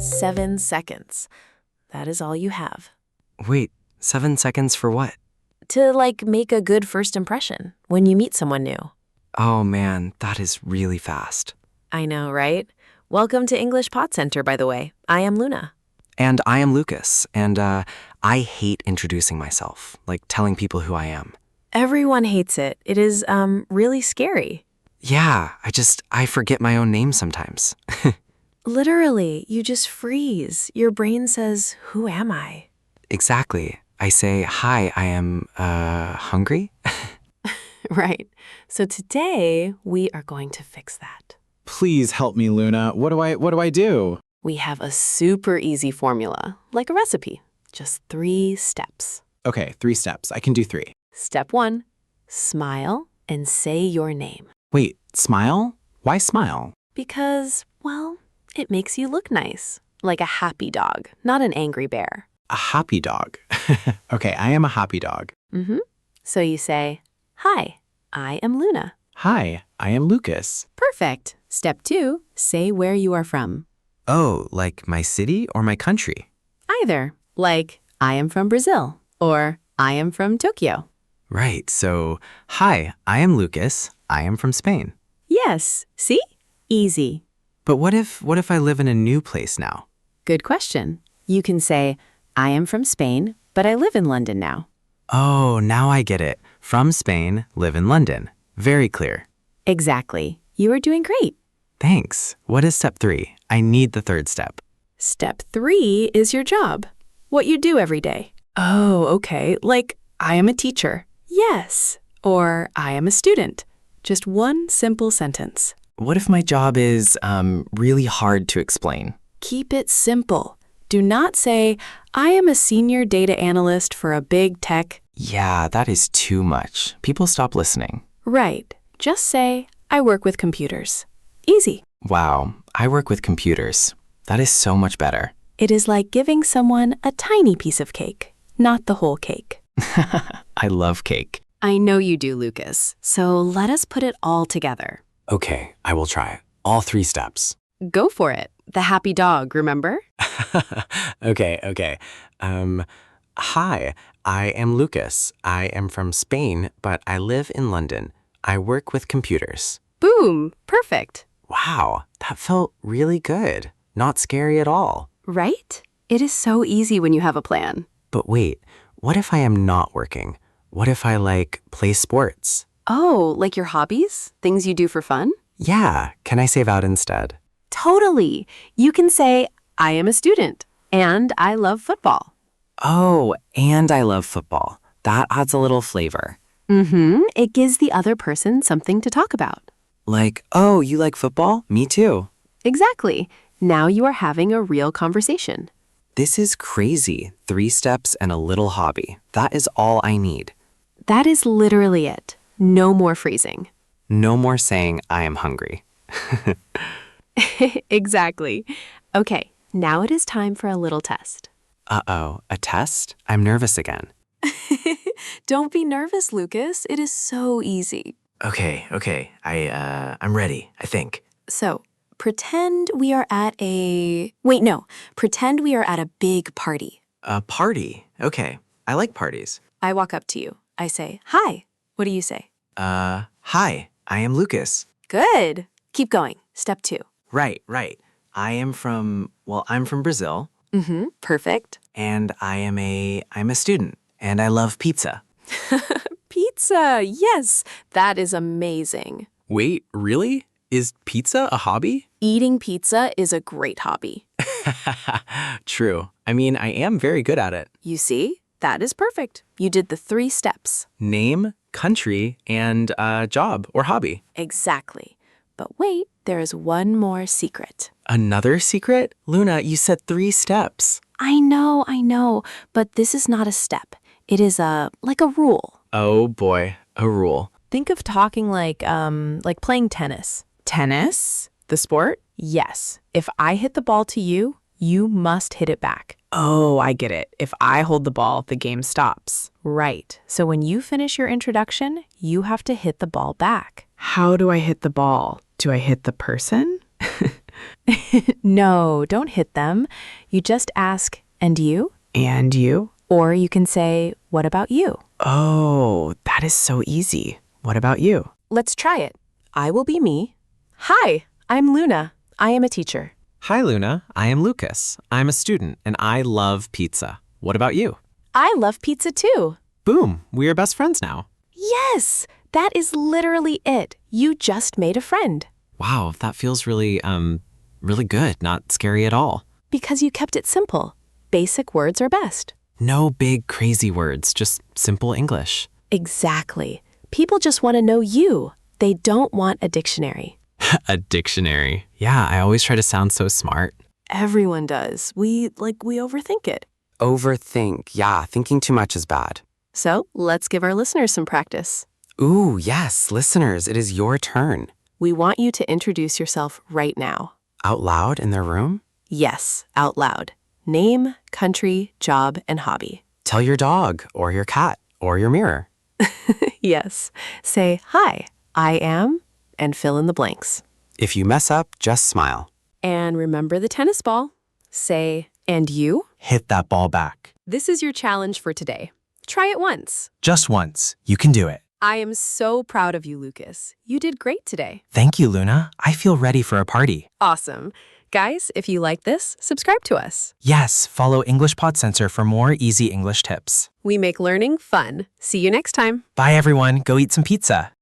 7 seconds. That is all you have. Wait, 7 seconds for what? To, make a good first impression when you meet someone new. Oh man, that is really fast. I know, right? Welcome to English Pot Center, by the way. I am Luna. And I am Lucas, and I hate introducing myself, like telling people who I am. Everyone hates it. It is, really scary. Yeah, I forget my own name sometimes. Literally, you just freeze. Your brain says, who am I? Exactly. I say, hi, I am, hungry? Right. So today, we are going to fix that. Please help me, Luna. What do I do? We have a super easy formula, like a recipe. Just 3 steps. Okay, 3 steps. I can do 3. Step 1, smile and say your name. Wait, smile? Why smile? Because, well, it makes you look nice. Like a happy dog, not an angry bear. A happy dog. Okay, I am a happy dog. So you say, hi, I am Luna. Hi, I am Lucas. Perfect. Step 2, say where you are from. Oh, like my city or my country? Either, like, I am from Brazil, or I am from Tokyo. Right, so, hi, I am Lucas. I am from Spain. Yes, see? Easy. But what if I live in a new place now? Good question. You can say, I am from Spain, but I live in London now. Oh, now I get it. From Spain, live in London. Very clear. Exactly. You are doing great. Thanks. What is step 3? I need the 3rd step. Step 3 is your job. What you do every day. Oh, okay. Like, I am a teacher. Yes. Or I am a student. Just one simple sentence. What if my job is really hard to explain? Keep it simple. Do not say, I am a senior data analyst for a big tech. Yeah, that is too much. People stop listening. Right. Just say, I work with computers. Easy. Wow, I work with computers. That is so much better. It is like giving someone a tiny piece of cake, not the whole cake. I love cake. I know you do, Lucas. So let us put it all together. Okay, I will try it. All 3 steps. Go for it. The happy dog, remember? Okay. Hi, I am Lucas. I am from Spain, but I live in London. I work with computers. Boom. Perfect. Wow, that felt really good. Not scary at all. Right? It is so easy when you have a plan. But wait, what if I am not working? What if I, play sports? Oh, like your hobbies? Things you do for fun? Yeah, can I save out instead? Totally. You can say, I am a student, and I love football. Oh, and I love football. That adds a little flavor. It gives the other person something to talk about. Like, oh, you like football? Me too. Exactly. Now you are having a real conversation. This is crazy. 3 steps and a little hobby. That is all I need. That is literally it. No more freezing. No more saying I am hungry. Exactly. Okay, now it is time for a little test. Uh-oh, a test? I'm nervous again. Don't be nervous, Lucas. It is so easy. Okay. I'm ready, I think. So, pretend we are at a big party. A party? Okay. I like parties. I walk up to you. I say, hi. What do you say? Hi, I am Lucas. Good. Keep going. Step 2. Right. I'm from Brazil. Perfect. And I'm a student, and I love pizza. Pizza. Yes, that is amazing. Wait, really? Is pizza a hobby? Eating pizza is a great hobby. True. I mean, I am very good at it. You see? That is perfect. You did the 3 steps. Name, country, and job or hobby. Exactly. But wait, there is one more secret. Another secret? Luna, you said 3 steps. I know, but this is not a step. It is like a rule. Oh boy, a rule. Think of talking like playing tennis. Tennis? The sport? Yes. If I hit the ball to you, you must hit it back. Oh, I get it. If I hold the ball, the game stops. Right. So when you finish your introduction, you have to hit the ball back. How do I hit the ball? Do I hit the person? No, don't hit them. You just ask, and you? And you? Or you can say, what about you? Oh, that is so easy. What about you? Let's try it. I will be me. Hi, I'm Luna. I am a teacher. Hi, Luna. I am Lucas. I'm a student, and I love pizza. What about you? I love pizza too. Boom, we are best friends now. Yes, that is literally it. You just made a friend. Wow, that feels really good, not scary at all. Because you kept it simple. Basic words are best. No big crazy words, just simple English. Exactly. People just want to know you. They don't want a dictionary. A dictionary. Yeah, I always try to sound so smart. Everyone does. We overthink it. Overthink. Yeah, thinking too much is bad. So let's give our listeners some practice. Ooh, yes, listeners, it is your turn. We want you to introduce yourself right now. Out loud in their room? Yes, out loud. Name, country, job, and hobby. Tell your dog, or your cat, or your mirror. Yes. Say, hi, I am, and fill in the blanks. If you mess up, just smile. And remember the tennis ball. Say, and you? Hit that ball back. This is your challenge for today. Try it once. Just once. You can do it. I am so proud of you, Lucas. You did great today. Thank you, Luna. I feel ready for a party. Awesome. Guys, if you like this, subscribe to us. Yes, follow English Pod Censor for more easy English tips. We make learning fun. See you next time. Bye, everyone. Go eat some pizza.